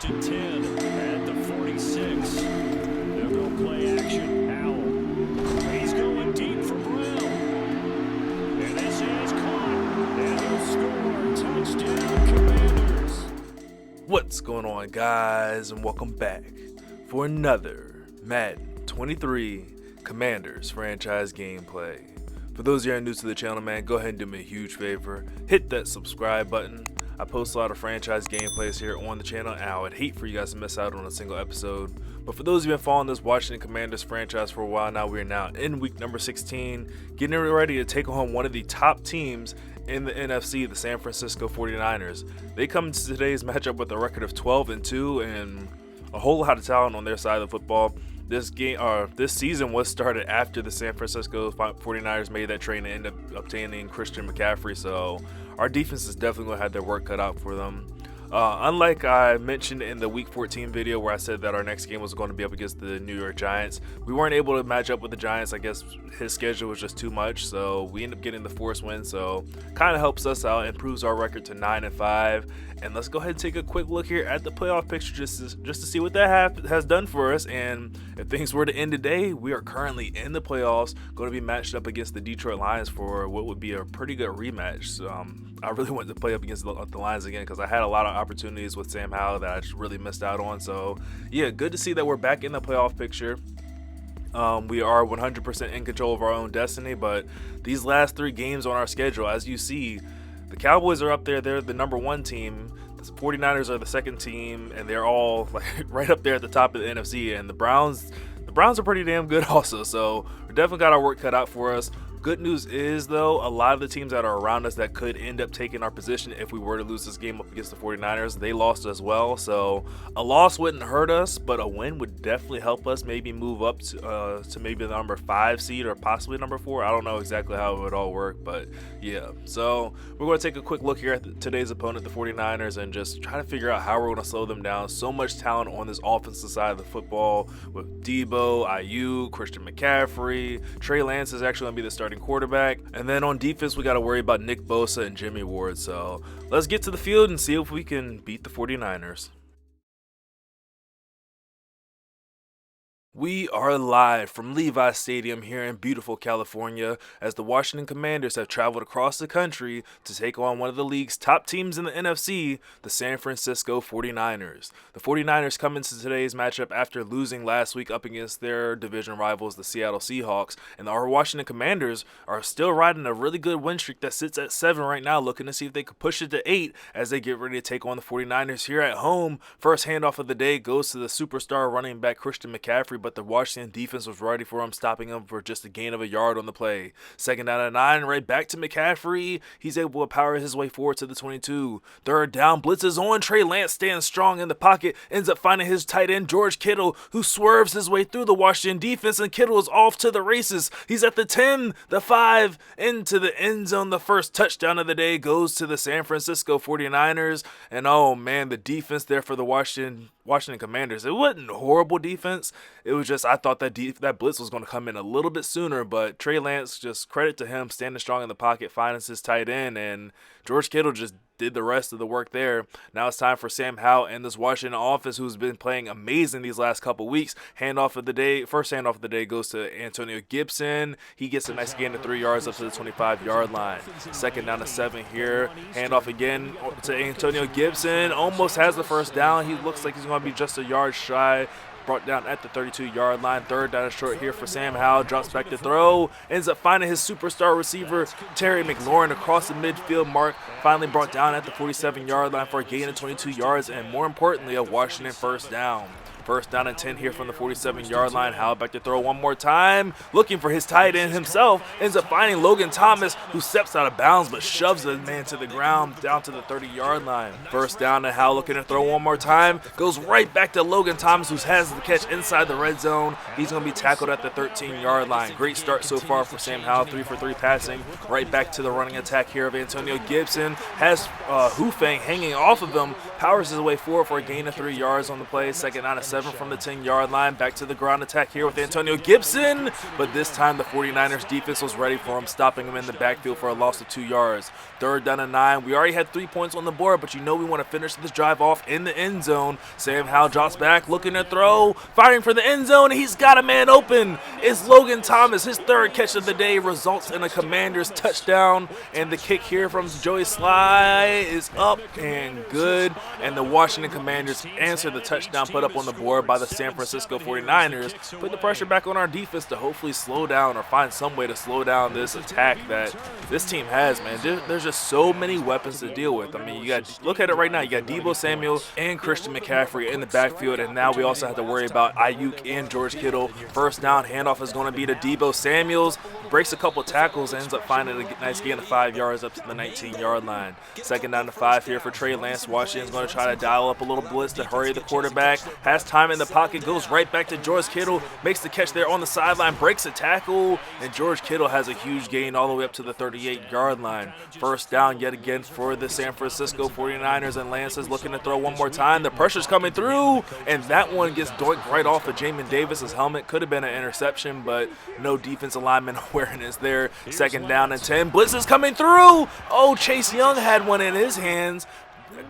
To 10 at the 46. They'll go play action. Howell. He's going deep for Brown. And this is caught. And he'll score. Touchdown, Commanders. What's going on, guys, and welcome back for another Madden 23 Commanders franchise gameplay. For those of you who are new to the channel, man, go ahead and do me a huge favor. Hit that subscribe button. I post a lot of franchise gameplays here on the channel, and I would hate for you guys to miss out on a single episode. But for those of you who have been following this Washington Commanders franchise for a while now, we are now in week number 16, getting ready to take on one of the top teams in the NFC, the San Francisco 49ers. They come into today's matchup with a record of 12-2 and a whole lot of talent on their side of the football. This season was started after the San Francisco 49ers made that trade and ended up obtaining Christian McCaffrey, so our defense is definitely going to have their work cut out for them. Unlike I mentioned in the Week 14 video where I said that our next game was going to be up against the New York Giants, we weren't able to match up with the Giants. I guess his schedule was just too much, so we ended up getting the forced win, so kind of helps us out, improves our record to 9-5. And let's go ahead and take a quick look here at the playoff picture just to see what that has done for us. And if things were to end today, we are currently in the playoffs, going to be matched up against the Detroit Lions for what would be a pretty good rematch. So, I really wanted to play up against the Lions again because I had a lot of opportunities with Sam Howell that I just really missed out on. So, yeah, good to see that we're back in the playoff picture. We are 100% in control of our own destiny, but these last three games on our schedule, as you see, the Cowboys are up there. They're the number one team. The 49ers are the second team, and they're all like right up there at the top of the NFC. And the Browns are pretty damn good also. So we definitely got our work cut out for us. Good news is, though, a lot of the teams that are around us that could end up taking our position if we were to lose this game up against the 49ers, they lost as well. So a loss wouldn't hurt us, but a win would definitely help us maybe move up to maybe the number 5 seed or possibly number 4. I don't know exactly how it would all work, but yeah. So we're going to take a quick look here at today's opponent, the 49ers, and just try to figure out how we're going to slow them down. So much talent on this offensive side of the football with Debo, Ayuk, Christian McCaffrey. Trey Lance is actually going to be the starting quarterback, and then on defense we got to worry about Nick Bosa and Jimmy Ward. So let's get to the field and see if we can beat the 49ers. We are live from Levi Stadium here in beautiful California as the Washington Commanders have traveled across the country to take on one of the league's top teams in the NFC, the San Francisco 49ers. The 49ers come into today's matchup after losing last week up against their division rivals, the Seattle Seahawks, and our Washington Commanders are still riding a really good win streak that sits at 7 right now, looking to see if they could push it to 8 as they get ready to take on the 49ers here at home. First handoff of the day goes to the superstar running back Christian McCaffrey, but the Washington defense was ready for him, stopping him for just a gain of a yard on the play. Second down and 9, right back to McCaffrey. He's able to power his way forward to the 22. Third down, blitz is on. Trey Lance stands strong in the pocket, ends up finding his tight end, George Kittle, who swerves his way through the Washington defense, and Kittle is off to the races. He's at the 10, the 5, into the end zone. The first touchdown of the day goes to the San Francisco 49ers, and oh man, the defense there for the Washington Commanders, it wasn't horrible defense. It was just I thought that blitz was going to come in a little bit sooner, but Trey Lance, just credit to him, standing strong in the pocket, finds his tight end, and George Kittle just did the rest of the work there. Now it's time for Sam Howell and this Washington offense, who's been playing amazing these last couple weeks. First handoff of the day goes to Antonio Gibson. He gets a nice gain of 3 yards up to the 25-yard line. Second down to 7 here. Handoff again to Antonio Gibson. Almost has the first down. He looks like he's going to be just a yard shy. Brought down at the 32-yard line. Third down and short here for Sam Howell. Drops back to throw. Ends up finding his superstar receiver, Terry McLaurin, across the midfield mark. Finally brought down at the 47-yard line for a gain of 22 yards and, more importantly, a Washington first down. First down and 10 here from the 47-yard line. Howell back to throw one more time. Looking for his tight end himself. Ends up finding Logan Thomas, who steps out of bounds but shoves the man to the ground down to the 30-yard line. First down and Howell looking to throw one more time. Goes right back to Logan Thomas, who has the catch inside the red zone. He's going to be tackled at the 13-yard line. Great start so far for Sam Howell. 3 for 3 passing. Right back to the running attack here of Antonio Gibson. Has Hufang hanging off of him. Powers his way forward for a gain of 3 yards on the play. Second down and 7 7 from the 10-yard line. Back to the ground attack here with Antonio Gibson, but this time the 49ers defense was ready for him, stopping him in the backfield for a loss of 2 yards. 3rd down and 9. We already had 3 points on the board, but you know we want to finish this drive off in the end zone. Sam Howell drops back, looking to throw, firing for the end zone. He's got a man open. It's Logan Thomas. His 3rd catch of the day results in a Commanders touchdown, and the kick here from Joey Sly is up and good, and the Washington Commanders answer the touchdown put up on the board by the San Francisco 49ers, put the pressure back on our defense to hopefully slow down or find some way to slow down this attack that this team has, man. There's just so many weapons to deal with. I mean, you got, look at it right now, you got Deebo Samuel and Christian McCaffrey in the backfield, and now we also have to worry about Ayuk and George Kittle. 1st down handoff is going to be to Deebo Samuels, breaks a couple tackles, ends up finding a nice gain of 5 yards up to the 19-yard line. 2nd down to 5 here for Trey Lance. Washington's going to try to dial up a little blitz to hurry the quarterback. Has time in the pocket, goes right back to George Kittle, makes the catch there on the sideline, breaks a tackle, and George Kittle has a huge gain all the way up to the 38-yard line. 1st down yet again for the San Francisco 49ers, and Lance is looking to throw one more time. The pressure's coming through, and that one gets doinked right off of Jamin Davis's helmet. Could have been an interception, but no defensive lineman awareness there. 2nd down and 10. Blitz is coming through. Oh, Chase Young had one in his hands.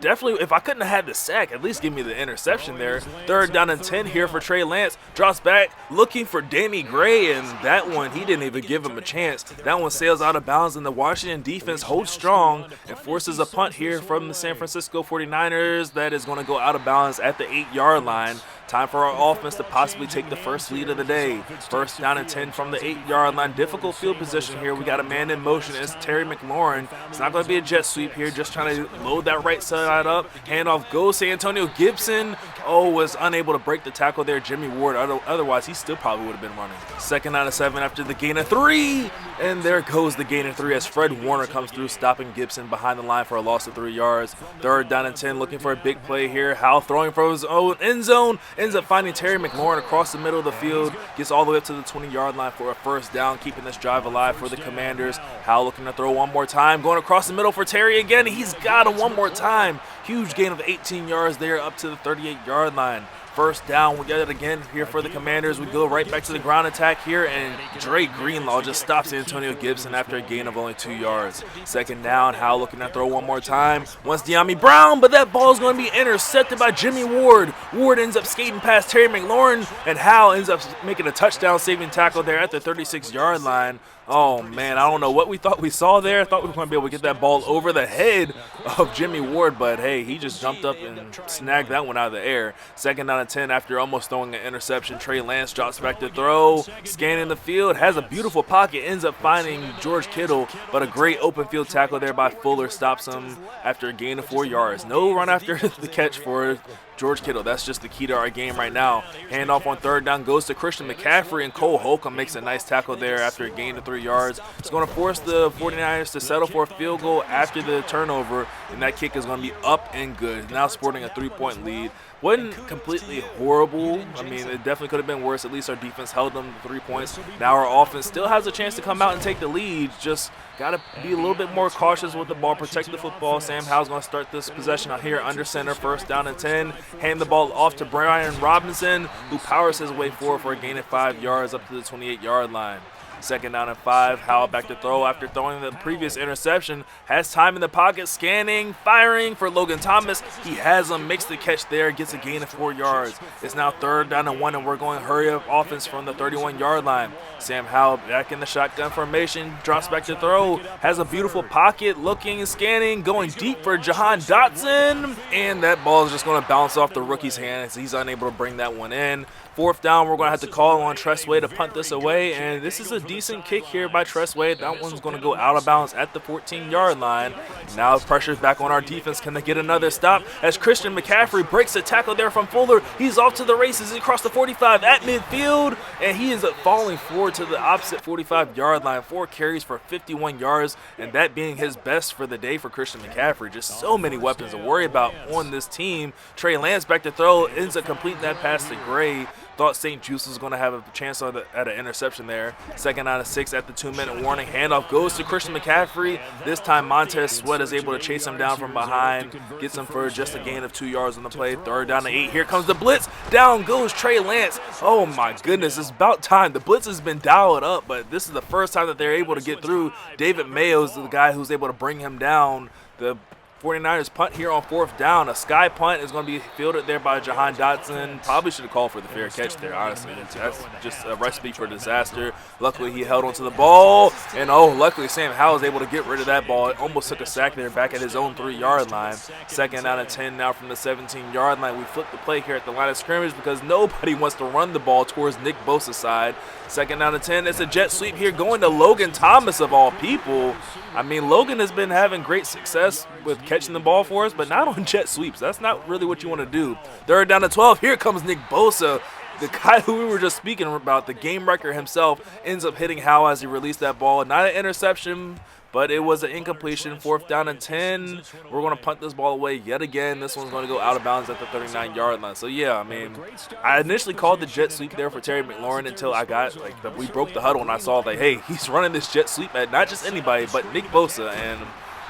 Definitely, if I couldn't have had the sack, at least give me the interception there. 3rd down and 10 here for Trey Lance. Drops back, looking for Danny Gray, and that one, he didn't even give him a chance. That one sails out of bounds, and the Washington defense holds strong and forces a punt here from the San Francisco 49ers that is going to go out of bounds at the 8-yard line. Time for our offense to possibly take the first lead of the day. 1st down and 10 from the 8-yard line. Difficult field position here. We got a man in motion. It's Terry McLaurin. It's not going to be a jet sweep here. Just trying to load that right side up. Handoff goes to Antonio Gibson. Oh, was unable to break the tackle there. Jimmy Ward. Otherwise, he still probably would have been running. 2nd down and 7 after the gain of 3. And there goes the gain of 3 as Fred Warner comes through, stopping Gibson behind the line for a loss of 3 yards. 3rd down and 10, looking for a big play here. Howell throwing for his own end zone. Ends up finding Terry McLaurin across the middle of the field. Gets all the way up to the 20-yard line for a 1st down, keeping this drive alive for the Commanders. Howell looking to throw one more time. Going across the middle for Terry again. He's got him one more time. Huge gain of 18 yards there up to the 38-yard line. 1st down, we get it again here for the Commanders. We go right back to the ground attack here, and Dre Greenlaw just stops Antonio Gibson after a gain of only 2 yards. 2nd down, Howell looking to throw one more time. Wants Dyami Brown, but that ball is going to be intercepted by Jimmy Ward. Ward ends up skating past Terry McLaurin, and Howell ends up making a touchdown-saving tackle there at the 36-yard line. Oh, man, I don't know what we thought we saw there. I thought we were going to be able to get that ball over the head of Jimmy Ward, but, hey, he just jumped up and snagged that one out of the air. 2nd down and 10 after almost throwing an interception. Trey Lance drops back to throw, scanning the field, has a beautiful pocket, ends up finding George Kittle, but a great open field tackle there by Fuller stops him after a gain of 4 yards. No run after the catch for George Kittle. That's just the key to our game right now. Handoff on 3rd down goes to Christian McCaffrey, and Cole Holcomb makes a nice tackle there after a gain of 3 yards. It's going to force the 49ers to settle for a field goal after the turnover, and that kick is going to be up and good. Now sporting a 3-point lead. Wasn't completely horrible. I mean, it definitely could have been worse. At least our defense held them to 3 points. Now our offense still has a chance to come out and take the lead. Just got to be a little bit more cautious with the ball, protect the football. Sam Howell's going to start this possession out here under center, 1st down and 10. Hand the ball off to Brian Robinson, who powers his way forward for a gain of 5 yards up to the 28-yard line. 2nd down and 5. Howell back to throw after throwing the previous interception. Has time in the pocket, scanning, firing for Logan Thomas. He has him, makes the catch there, gets a gain of 4 yards. It's now 3rd down and 1, and we're going hurry up offense from the 31-yard line. Sam Howell back in the shotgun formation, drops back to throw, has a beautiful pocket, looking, scanning, going deep for Jahan Dotson, and that ball is just going to bounce off the rookie's hands. He's unable to bring that one in. 4th down, we're going to have to call on Tressway to punt this away, and this is a decent kick here by Tressway. That one's going to go out of bounds at the 14-yard line. Now pressure's back on our defense. Can they get another stop? As Christian McCaffrey breaks a tackle there from Fuller, he's off to the races. He crossed the 45 at midfield, and he ends up falling forward to the opposite 45-yard line. 4 carries for 51 yards, and that being his best for the day for Christian McCaffrey. Just so many weapons to worry about on this team. Trey Lance back to throw, ends up completing that pass to Gray. Thought St. Juice was going to have a chance at an interception there. 2nd down and 6 at the 2-minute warning. Handoff goes to Christian McCaffrey. This time Montez Sweat is able to chase him down from behind. Gets him for just a gain of 2 yards on the play. 3rd down and 8. Here comes the blitz. Down goes Trey Lance. Oh my goodness, it's about time. The blitz has been dialed up, but this is the first time that they're able to get through. David Mayo is the guy who's able to bring him down. The 49ers punt here on 4th down. A sky punt is going to be fielded there by Jahan Dotson. Probably should have called for the fair catch there, honestly. That's just a recipe for disaster. Luckily, he held onto the ball. And, luckily, Sam Howell was able to get rid of that ball. It almost took a sack there back at his own 3-yard line. 2nd down and 10 now from the 17-yard line. We flipped the play here at the line of scrimmage because nobody wants to run the ball towards Nick Bosa's side. 2nd down and 10. It's a jet sweep here going to Logan Thomas, of all people. I mean, Logan has been having great success with catching the ball for us, but not on jet sweeps. That's not really what you want to do. 3rd down and 12. Here comes Nick Bosa. The guy who we were just speaking about, the game wrecker himself, ends up hitting Howell as he released that ball. Not an interception, but it was an incompletion. 4th down and 10. We're going to punt this ball away yet again. This one's going to go out of bounds at the 39-yard line. So, yeah, I mean, I initially called the jet sweep there for Terry McLaurin until I got, we broke the huddle and I saw, hey, he's running this jet sweep at not just anybody, but Nick Bosa. And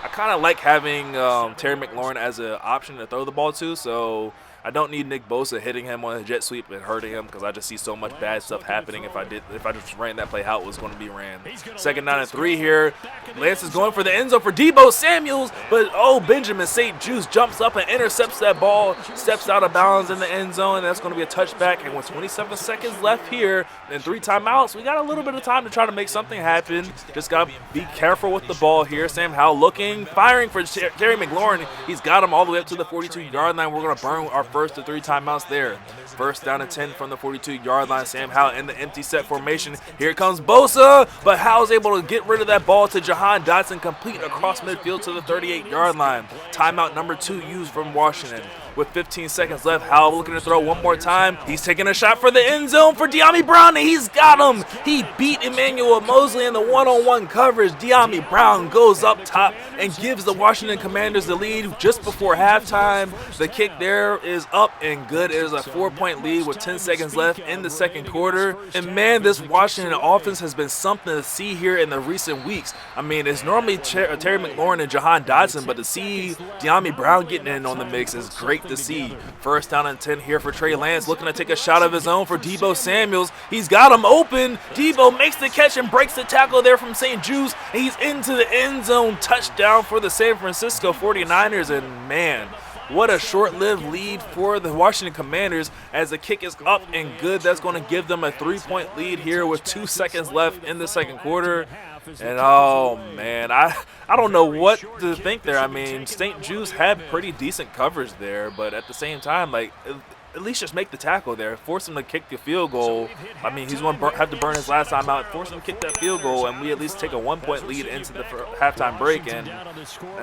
I kind of like having Terry McLaurin as an option to throw the ball to, so I don't need Nick Bosa hitting him on a jet sweep and hurting him because I just see so much bad stuff happening if I just ran that play how it was going to be ran. 2nd down and 3 here. Lance is going for the end zone for Deebo Samuels, but Benjamin St. Juice jumps up and intercepts that ball, steps out of bounds in the end zone, and that's going to be a touchback. And with 27 seconds left here and 3 timeouts, we got a little bit of time to try to make something happen. Just got to be careful with the ball here. Sam Howell looking, firing for Terry McLaurin. He's got him all the way up to the 42-yard line. We're going to burn our first to 3 timeouts there. 1st down and 10 from the 42-yard line. Sam Howell in the empty set formation. Here comes Bosa, but Howell's able to get rid of that ball to Jahan Dotson, complete across midfield to the 38-yard line. Timeout number 2 used from Washington. With 15 seconds left, Howell looking to throw one more time. He's taking a shot for the end zone for Dyami Brown, and he's got him. He beat Emmanuel Mosley in the one-on-one coverage. Dyami Brown goes up top and gives the Washington Commanders the lead just before halftime. The kick there is up and good. It is a 4-point lead with 10 seconds left in the second quarter. And man, this Washington offense has been something to see here in the recent weeks. I mean, it's normally Terry McLaurin and Jahan Dotson, but to see Dyami Brown getting in on the mix is great to see. 1st down and 10 here for Trey Lance, looking to take a shot of his own for Deebo Samuels. He's got him open. Deebo makes the catch and breaks the tackle there from St. Juice, and he's into the end zone. Touchdown for the San Francisco 49ers, and man, what a short-lived lead for the Washington Commanders as the kick is up and good. That's going to give them a 3-point lead here with 2 seconds left in the second quarter. And oh man, I don't know what to think there. I mean, St. Juice had pretty decent coverage there, but at the same time, at least just make the tackle there. Force him to kick the field goal. I mean, he's going to have to burn his last time out. Force him to kick that field goal, and we at least take a 1-point lead into the halftime break, and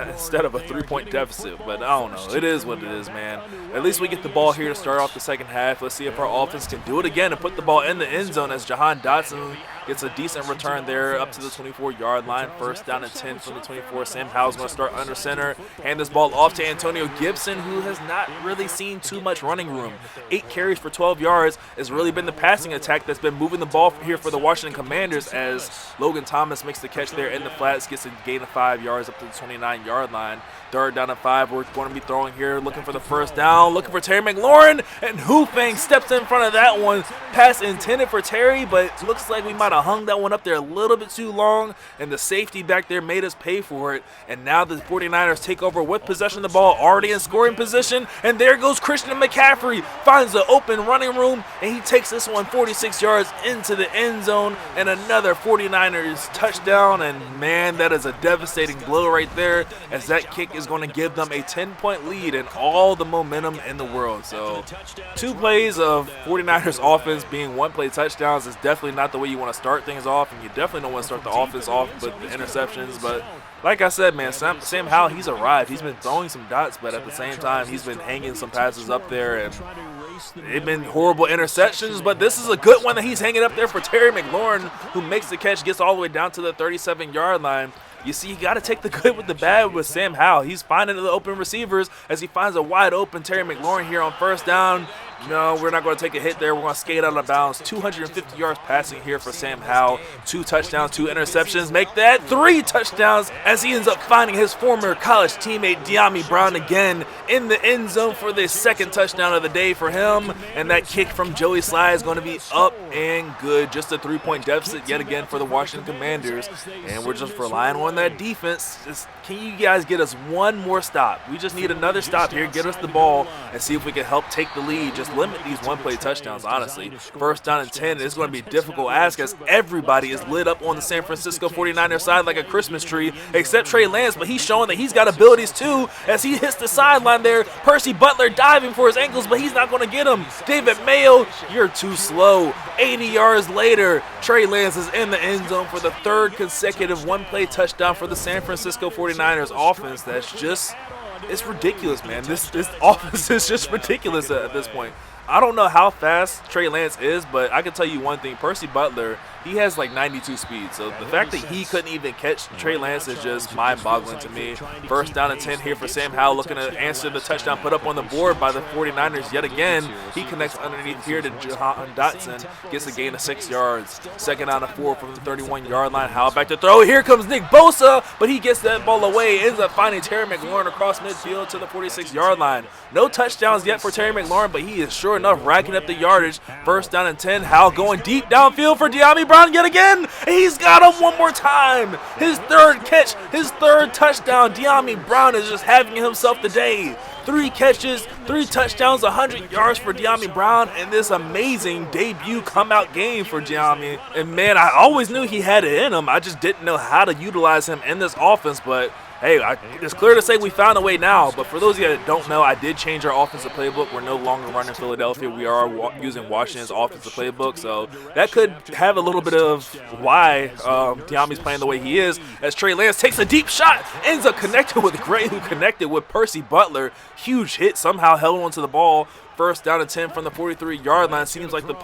instead of a 3-point deficit. But I don't know. It is what it is, man. At least we get the ball here to start off the second half. Let's see if our offense can do it again and put the ball in the end zone as Jahan Dotson gets a decent return there up to the 24-yard line. 1st down and 10 from the 24. Sam Howell's going to start under center. Hand this ball off to Antonio Gibson, who has not really seen too much running room. 8 carries for 12 yards has really been the passing attack that's been moving the ball here for the Washington Commanders as Logan Thomas makes the catch there in the flats, gets a gain of 5 yards up to the 29-yard line. 3rd down and 5. We're going to be throwing here, looking for the 1st down, looking for Terry McLaurin, and Hufang steps in front of that one. Pass intended for Terry, but it looks like we might have hung that one up there a little bit too long, and the safety back there made us pay for it. And now the 49ers take over with possession of the ball, already in scoring position, and there goes Christian McCaffrey, finds the open running room, and he takes this one 46 yards into the end zone, and another 49ers touchdown. And man, that is a devastating blow right there, as that kick is going to give them a 10-point lead and all the momentum in the world. So 2 plays of 49ers offense being 1-play touchdowns is definitely not the way you want to start things off, and you definitely don't want to start the offense off with the interceptions. But like I said, man, Sam Howell, he's arrived. He's been throwing some dots, but at the same time, he's been hanging some passes up there, and they've been horrible interceptions, but this is a good one that he's hanging up there for Terry McLaurin, who makes the catch, gets all the way down to the 37-yard line. You see, you got to take the good with the bad with Sam Howell. He's finding the open receivers as he finds a wide open Terry McLaurin here on 1st down. No, we're not going to take a hit there. We're going to skate out of bounds. 250 yards passing here for Sam Howell. 2 touchdowns, 2 interceptions. Make that 3 touchdowns as he ends up finding his former college teammate Dyami Brown again in the end zone for the 2nd touchdown of the day for him. And that kick from Joey Sly is going to be up and good. Just a 3-point deficit yet again for the Washington Commanders. And we're just relying on that defense. Can you guys get us one more stop? We just need another stop here. Get us the ball and see if we can help take the lead. Just limit these one-play touchdowns, honestly. 1st down and 10 is going to be a difficult ask as everybody is lit up on the San Francisco 49ers side like a Christmas tree, except Trey Lance, but he's showing that he's got abilities too as he hits the sideline there. Percy Butler diving for his ankles, but he's not going to get him. David Mayo, you're too slow. 80 yards later, Trey Lance is in the end zone for the 3rd consecutive one-play touchdown for the San Francisco 49ers offense. That's just, it's ridiculous, man. This offense is just ridiculous at this point. I don't know how fast Trey Lance is, but I can tell you one thing. Percy Butler, he has like 92 speed. So the fact that he couldn't even catch Trey Lance is just mind-boggling to me. 1st down and 10 here for Sam Howell, looking to answer the touchdown put up on the board by the 49ers yet again. He connects underneath here to Jahan Dotson, gets a gain of 6 yards. 2nd down and 4 from the 31-yard line. Howell back to throw. Here comes Nick Bosa, but he gets that ball away. Ends up finding Terry McLaurin across midfield to the 46-yard line. No touchdowns yet for Terry McLaurin, but he is sure enough racking up the yardage. 1st down and 10. Howell going deep downfield for Dyami Brown yet again. And he's got him one more time. His 3rd catch, his 3rd touchdown. Dyami Brown is just having himself the day. 3 catches, 3 touchdowns, 100 yards for Dyami Brown in this amazing debut come-out game for Dyami. And man, I always knew he had it in him. I just didn't know how to utilize him in this offense, but hey, it's clear to say we found a way now. But for those of you that don't know, I did change our offensive playbook. We're no longer running Philadelphia. We are using Washington's offensive playbook. So that could have a little bit of why Dyami's playing the way he is. As Trey Lance takes a deep shot, ends up connecting with Gray, who connected with Percy Butler. Huge hit, somehow held onto the ball. 1st down and 10 from the 43-yard line. Seems like the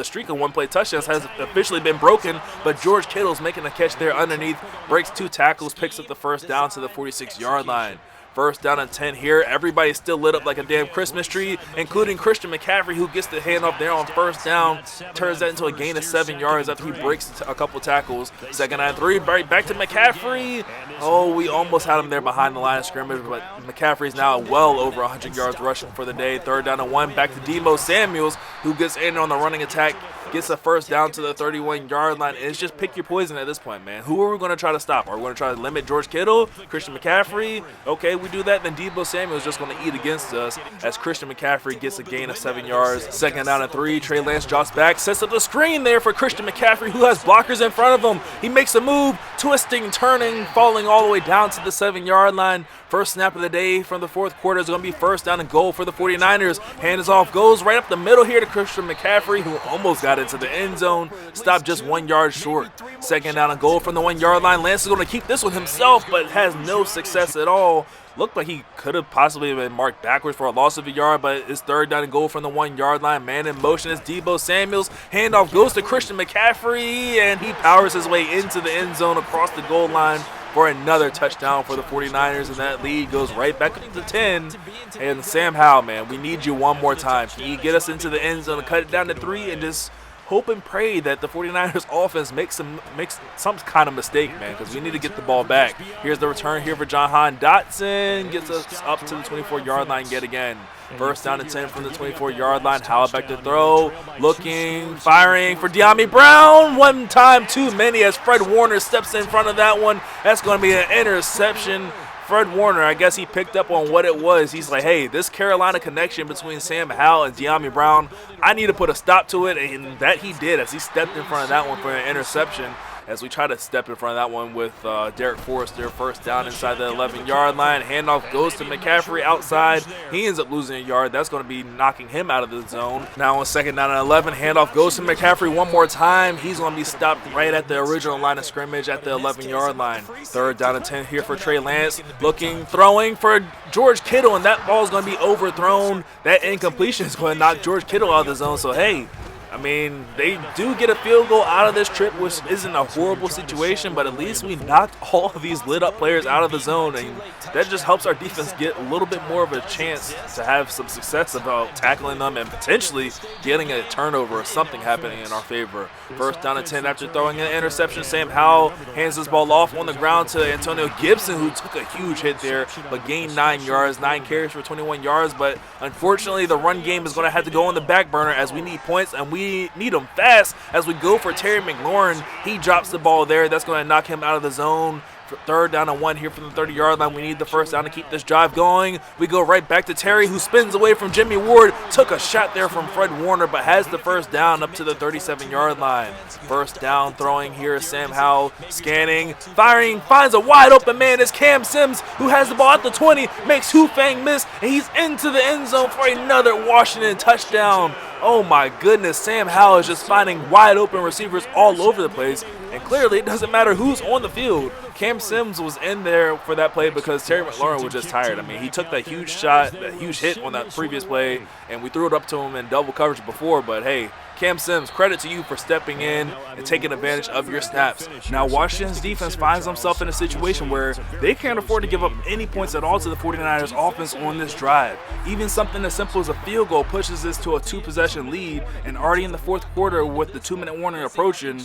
streak of one-play touchdowns has officially been broken, but George Kittle's making a catch there underneath, breaks 2 tackles, picks up the 1st down to the 46-yard line. 1st down and 10 here. Everybody's still lit up like a damn Christmas tree, including Christian McCaffrey, who gets the handoff there on 1st down. Turns that into a gain of 7 yards after he breaks a couple tackles. 2nd and 3, right back to McCaffrey. Oh, we almost had him there behind the line of scrimmage, but McCaffrey's now well over 100 yards rushing for the day. 3rd down and 1, back to Deebo Samuels, who gets in on the running attack. Gets a 1st down to the 31-yard line. And it's just pick your poison at this point, man. Who are we going to try to stop? Are we going to try to limit George Kittle, Christian McCaffrey? Okay, we do that, then Deebo Samuel is just going to eat against us as Christian McCaffrey gets a gain of 7 yards. 2nd down and 3. Trey Lance drops back, sets up the screen there for Christian McCaffrey, who has blockers in front of him. He makes a move, twisting, turning, falling all the way down to the 7-yard line. 1st snap of the day from the 4th quarter is going to be 1st down and goal for the 49ers. Hand is off, goes right up the middle here to Christian McCaffrey, who almost got into the end zone. Stopped just 1 yard short. 2nd down and goal from the 1-yard line. Lance is going to keep this one himself, but has no success at all. Looked like he could have possibly been marked backwards for a loss of a yard, but it's 3rd down and goal from the 1-yard line. Man in motion is Deebo Samuels. Handoff goes to Christian McCaffrey, and he powers his way into the end zone across the goal line for another touchdown for the 49ers, and that lead goes right back up to 10. And Sam Howell, man, we need you one more time. Can you get us into the end zone and cut it down to 3 and just hope and pray that the 49ers offense makes some kind of mistake, man, because we need to get the ball back. Here's the return here for Jahan Dotson. Gets us up to the 24-yard line yet again. 1st down and 10 from the 24-yard line. Howell back to throw. Looking, firing for Dyami Brown. One time too many as Fred Warner steps in front of that one. That's going to be an interception. Fred Warner, I guess he picked up on what it was. He's like, hey, this Carolina connection between Sam Howell and Dyami Brown, I need to put a stop to it, and that he did as he stepped in front of that one for an interception. As we try to step in front of that one with Derek Forrester. 1st down inside the 11-yard line. Handoff goes to McCaffrey outside. He ends up losing a yard. That's going to be knocking him out of the zone. Now on 2nd down and 11, handoff goes to McCaffrey one more time. He's going to be stopped right at the original line of scrimmage at the 11-yard line. 3rd down and 10 here for Trey Lance. Looking, throwing for George Kittle, and that ball is going to be overthrown. That incompletion is going to knock George Kittle out of the zone. So, hey, I mean, they do get a field goal out of this trip, which isn't a horrible situation, but at least we knocked all of these lit-up players out of the zone, and that just helps our defense get a little bit more of a chance to have some success about tackling them and potentially getting a turnover or something happening in our favor. First down and 10 after throwing an interception. Sam Howell hands this ball off on the ground to Antonio Gibson, who took a huge hit there, but gained 9 yards, 9 carries for 21 yards. But unfortunately, the run game is going to have to go on the back burner as we need points, and we need them fast as we go for Terry McLaurin. He drops the ball there. That's going to knock him out of the zone. Third down and 1 here from the 30-yard line. We need the first down to keep this drive going. We go right back to Terry, who spins away from Jimmy Ward. Took a shot there from Fred Warner, but has the first down up to the 37-yard line. First down throwing here. Sam Howell scanning, firing, finds a wide open man. It's Cam Sims, who has the ball at the 20, makes Hufang miss, and he's into the end zone for another Washington touchdown. Oh my goodness, Sam Howell is just finding wide open receivers all over the place, and clearly it doesn't matter who's on the field. Cam Sims was in there for that play because Terry McLaurin was just tired. I mean, he took that huge shot, that huge hit on that previous play, and we threw it up to him in double coverage before, but hey, Cam Sims, credit to you for stepping in and taking advantage of your snaps. Now, Washington's defense finds themselves in a situation where they can't afford to give up any points at all to the 49ers offense on this drive. Even something as simple as a field goal pushes this to a 2-possession lead, and already in the fourth quarter with the 2-minute warning approaching,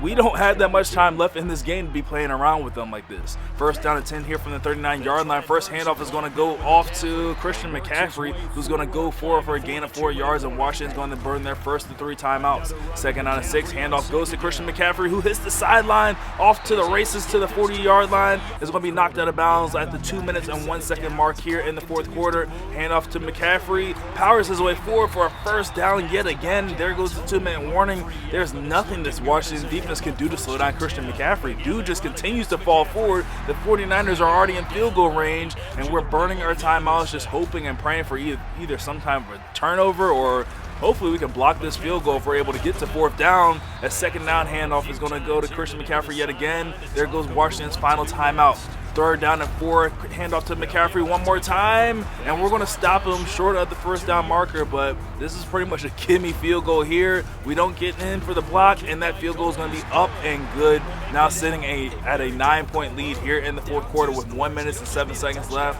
we don't have that much time left in this game to be playing around with them like this. First down and 10 here from the 39-yard line. First handoff is going to go off to Christian McCaffrey, who's going to go for a gain of 4 yards, and Washington's going to burn their first and 3 timeouts. Second down and 6, handoff goes to Christian McCaffrey, who hits the sideline off to the races to the 40-yard line. Is going to be knocked out of bounds at the 2 minutes and 1 second mark here in the fourth quarter. Handoff to McCaffrey, powers his way forward for a first down yet again. There goes the 2-minute warning. There's nothing this Washington defense can do to slow down Christian McCaffrey. Dude just continues to fall forward. The 49ers are already in field goal range, and we're burning our timeouts just hoping and praying for either some kind of a turnover, or hopefully we can block this field goal if we're able to get to fourth down. A second down handoff is going to go to Christian McCaffrey yet again. There goes Washington's final timeout. Third down and 4, handoff to McCaffrey one more time, and we're going to stop him short of the first down marker, but this is pretty much a gimme field goal here. We don't get in for the block, and that field goal is going to be up and good. Now sitting at a 9-point lead here in the fourth quarter with 1 minute and 7 seconds left.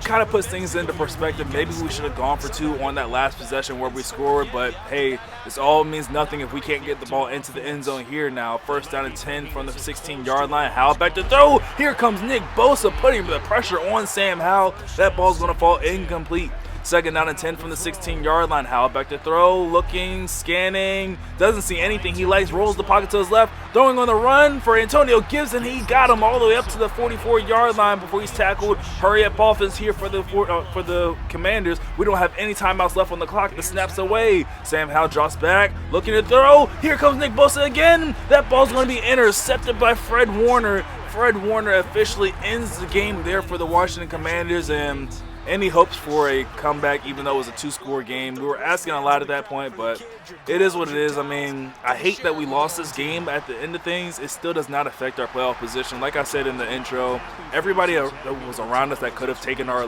Kind of puts things into perspective. Maybe we should have gone for 2 on that last possession where we scored, but hey, this all means nothing if we can't get the ball into the end zone here now. First down and 10 from the 16-yard line. Howell back to throw. Here comes Nick Bosa putting the pressure on Sam Howell. That ball's going to fall incomplete. Second down and 10 from the 16-yard line. Howell back to throw, looking, scanning, doesn't see anything he likes, rolls the pocket to his left, throwing on the run for Antonio Gibson. He got him all the way up to the 44-yard line before he's tackled. Hurry up offense here for the Commanders. We don't have any timeouts left on the clock. The snap's away. Sam Howell drops back, looking to throw. Here comes Nick Bosa again. That ball's going to be intercepted by Fred Warner. Fred Warner officially ends the game there for the Washington Commanders, and any hopes for a comeback, even though it was a 2-score game. We were asking a lot at that point, but it is what it is. I mean, I hate that we lost this game at the end of things. It still does not affect our playoff position. Like I said in the intro, everybody that was around us that could have taken our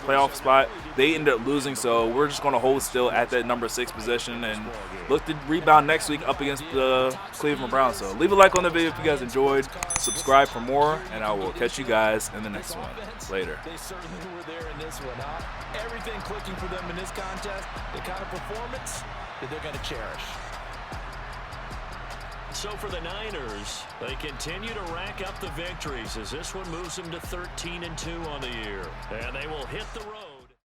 playoff spot, they ended up losing, so we're just going to hold still at that number 6 position and look to rebound next week up against the Cleveland Browns. So leave a like on the video if you guys enjoyed. Subscribe for more, and I will catch you guys in the next one. Later. They certainly were there in this one, huh? Everything clicking for them in this contest, the kind of performance that they're going to cherish. So for the Niners, they continue to rack up the victories as this one moves them to 13-2 on the year. And they will hit the road.